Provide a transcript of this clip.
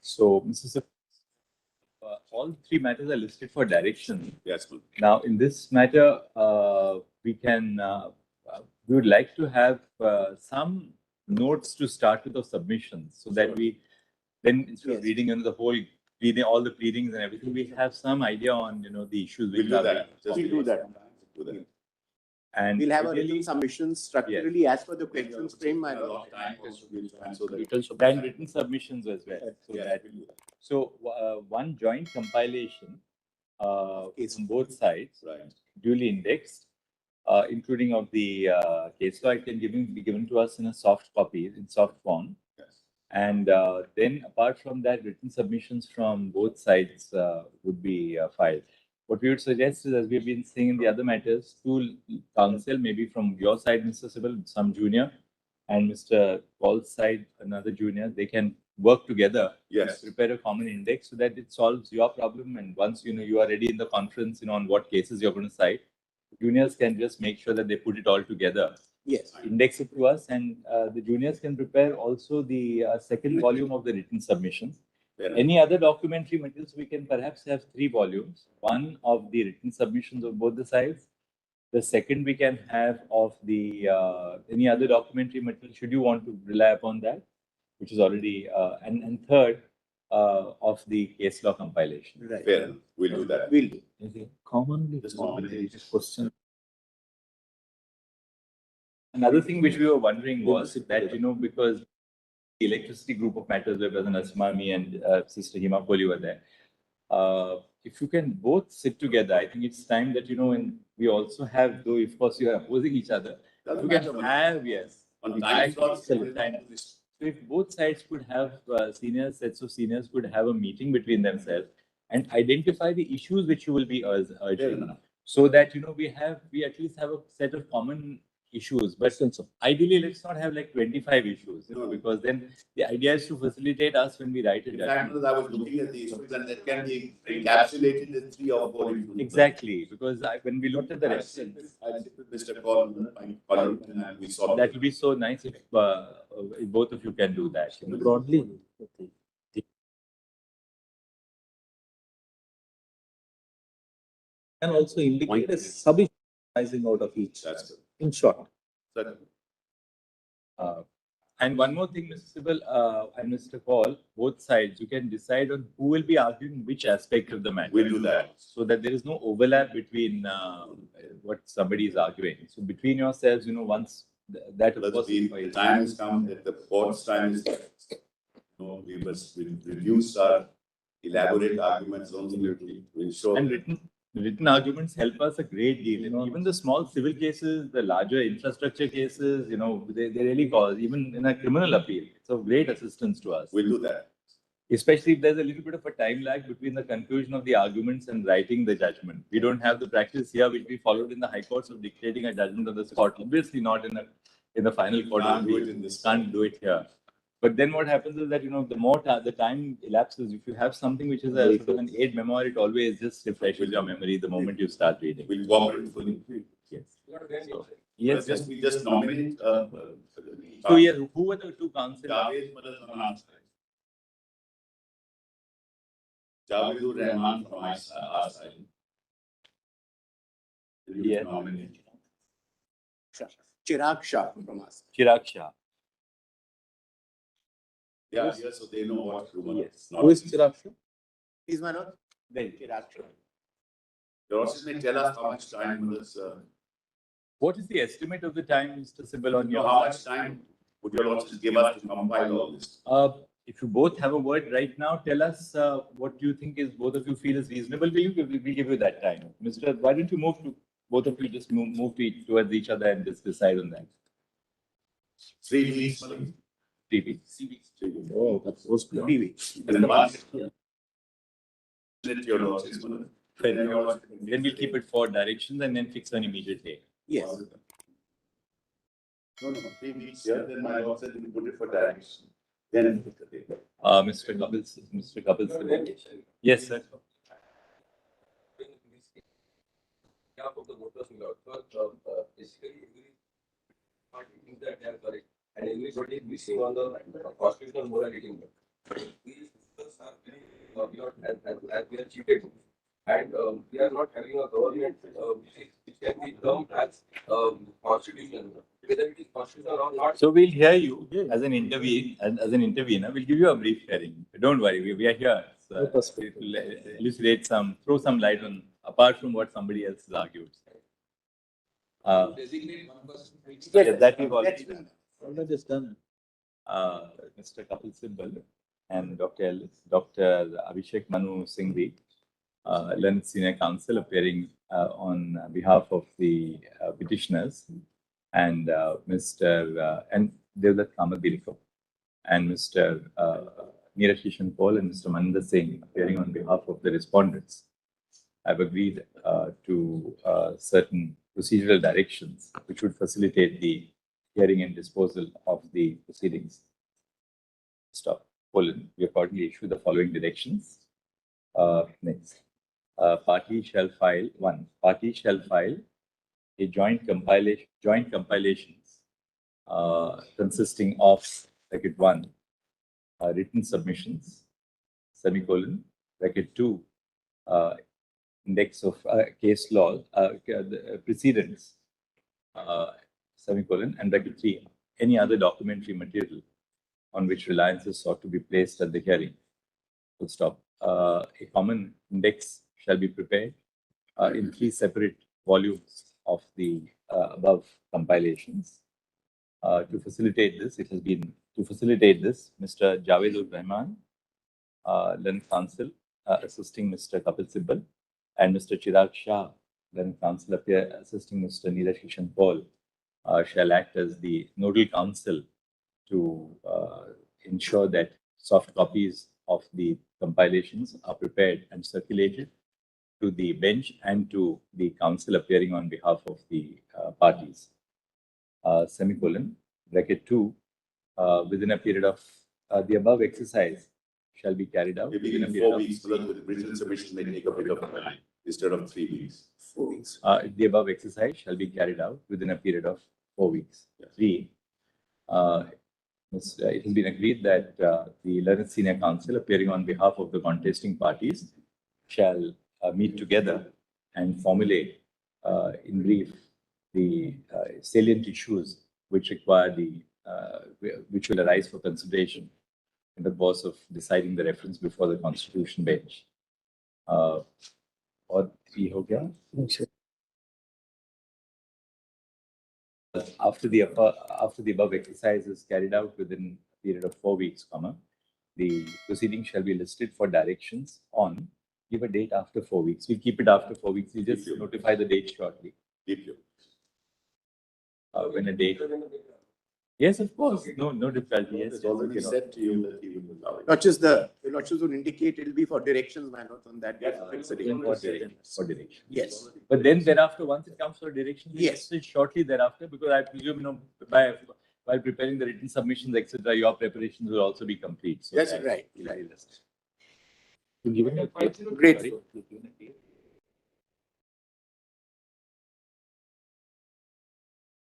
So, Mrs. All three matters are listed for direction. Yes. Now, in this matter, we would like to have some notes to start with of submissions, so that we then, instead of reading the whole pleading, all the pleadings and everything, we have some idea on the issues. We'll do that. We'll do that. And we'll have a written submissions structurally as per the questions frame. A lot of time also will time so that and written submissions as well. So, one joint compilation is on both sides, right, duly indexed, including of the case law, it can be given to us in a soft copy, in soft form. Yes. And then, apart from that, written submissions from both sides would be filed. What we would suggest is, as we've been saying in the other matters, to counsel, maybe from your side, Mr. Sibal, some junior, and Mr. Paul's side, another junior, they can work together. Yes. Prepare a common index so that it solves your problem. And once you are ready in the conference, on what cases you're going to cite, juniors can just make sure that they put it all together. Yes. Index it to us, and the juniors can prepare also the second volume of the written submission. Any other documentary materials, we can perhaps have 3 volumes. One of the written submissions of both the sides. The second we can have of the any other documentary material, should you want to rely upon that, which is already, and third of the case law compilation. Right. Fair. We'll do that. We'll do. Commonly, Just nominate. question. Another thing which we were wondering was that, because the electricity group of matters where Brother Nasimami and Sister Hima Kohli were there, if you can both sit together, I think it's time that, and we also have, though of course you are opposing each other, you can have, yes. On time slots, So if both sides could have sets of seniors could have a meeting between themselves and identify the issues which you will be urging, so that we at least have a set of common issues. But ideally, let's not have like 25 issues, because then the idea is to facilitate us when we write it. In fact, I was looking at the issues and that can be encapsulated in 3 or 4 issues. Exactly, because when we looked at the reference, I sit with Mr. Colin and we saw that would be so nice if both of you can do that. Broadly. And also indicate a submission arising out of each. That's good. In short. And one more thing, Mr. Sibal and Mr. Paul, both sides, you can decide on who will be arguing which aspect of the matter. We'll do that. So that there is no overlap between what somebody is arguing. So between yourselves, once that of course, the time has come, that the court's time is, we must reduce our elaborate arguments only to ensure. And written arguments help us a great deal. Even the small civil cases, the larger infrastructure cases, they really cause, even in a criminal appeal, it's of great assistance to us. We'll do that. Especially if there's a little bit of a time lag between the conclusion of the arguments and writing the judgment. We don't have the practice here which we followed in the high courts of dictating a judgment of the court. Obviously not in the final court. Can't do it in this. Can't do it here. But then what happens is that, the more the time elapses, if you have something which is a sort of an aid memoir, it always just refreshes your memory the moment you start reading. We'll cooperate fully. Yes. So, yes. We just nominate. So yes, who were the 2 counsels? Javedur Rahman from our side. Yes. Nominate. Chirag Shah from us. Chirag Shah. Yeah, so they know what to do. Yes. Who is Chirag Shah? Is Manoj? Then, Chirag Shah. Your office may tell us how much time was. what is the estimate of the time, Mr. Sibal, on your How much time would your office give us to compile all this? If you both have a word right now, tell us what you think is both of you feel is reasonable. We'll give you that time. Mr. Why don't you both of you just move towards each other and just decide on that. 3 weeks. 3 weeks. Oh, that's supposed to be 3 weeks. And then one. Let your office. Then we'll keep it for directions and then fix an immediate date. Yes. No, 3 weeks here, then my office will put it for direction. Then fix the date. Mr. Kapil Sibal. Yes, sir. behalf of the voters will also basically every party thinks that they are correct and everybody is missing on the constitutional morality. These voters are very beyond as we are cheated and we are not having a government which can be termed as constitution. Whether it is constitutional or not. So we'll hear you as an intervener. We'll give you a brief hearing. Don't worry, we are here. So we'll elucidate throw some light on, apart from what somebody else has argued. Designate one person. Yes, that we've already done. Already done. Mr. Kapil Sibal and Dr. Abhishek Manu Singh, learned senior counsel, appearing on behalf of the petitioners, and Mr. and Devdutt Kamat and Mr. Neeraj Kishan Paul and Mr. Maninder Singh, appearing on behalf of the respondents, have agreed to certain procedural directions which would facilitate the hearing and disposal of the proceedings. Stop. Poland. We accordingly issue the following directions. Next. Party shall file a joint compilations consisting of bracket 1 written submissions, semicolon, bracket 2 index of case law precedents, semicolon, and bracket 3 any other documentary material on which reliance is sought to be placed at the hearing. Full stop. A common index shall be prepared in 3 separate volumes of the above compilations. To facilitate this, Mr. Javed Rahman, learned counsel, assisting Mr. Kapil Sibal, and Mr. Chirag Shah, learned counsel, assisting Mr. Neeraj Kishan Paul, shall act as the nodal counsel to ensure that soft copies of the compilations are prepared and circulated to the bench and to the counsel appearing on behalf of the parties. Semicolon, bracket 2, within a period of the above exercise shall be carried out. Maybe in 4 weeks, so that the written submission may take a bit of time instead of 3 weeks. 4 weeks. The above exercise shall be carried out within a period of 4 weeks. Yes. 3. It has been agreed that the learned senior counsel appearing on behalf of the contesting parties shall meet together and formulate in brief the salient issues which require which will arise for consideration in the course of deciding the reference before the constitution bench. और ये हो गया? After the above exercise is carried out within a period of 4 weeks, the proceeding shall be listed for directions on. Give a date after 4 weeks. We'll keep it after 4 weeks. We just notify the date shortly. When a date. Yes, of course. No difficulty. Yes, It's already said to you that he will allow it. Not just the Lordship would indicate it will be for directions, man, not on that. It's a for direction. Yes. But then thereafter, once it comes for direction, Yes. shortly thereafter, because I presume, while preparing the written submissions, etc., your preparations will also be complete. So Yes, that right. will be listed. You've given a date? Great. Sorry? You've given a date?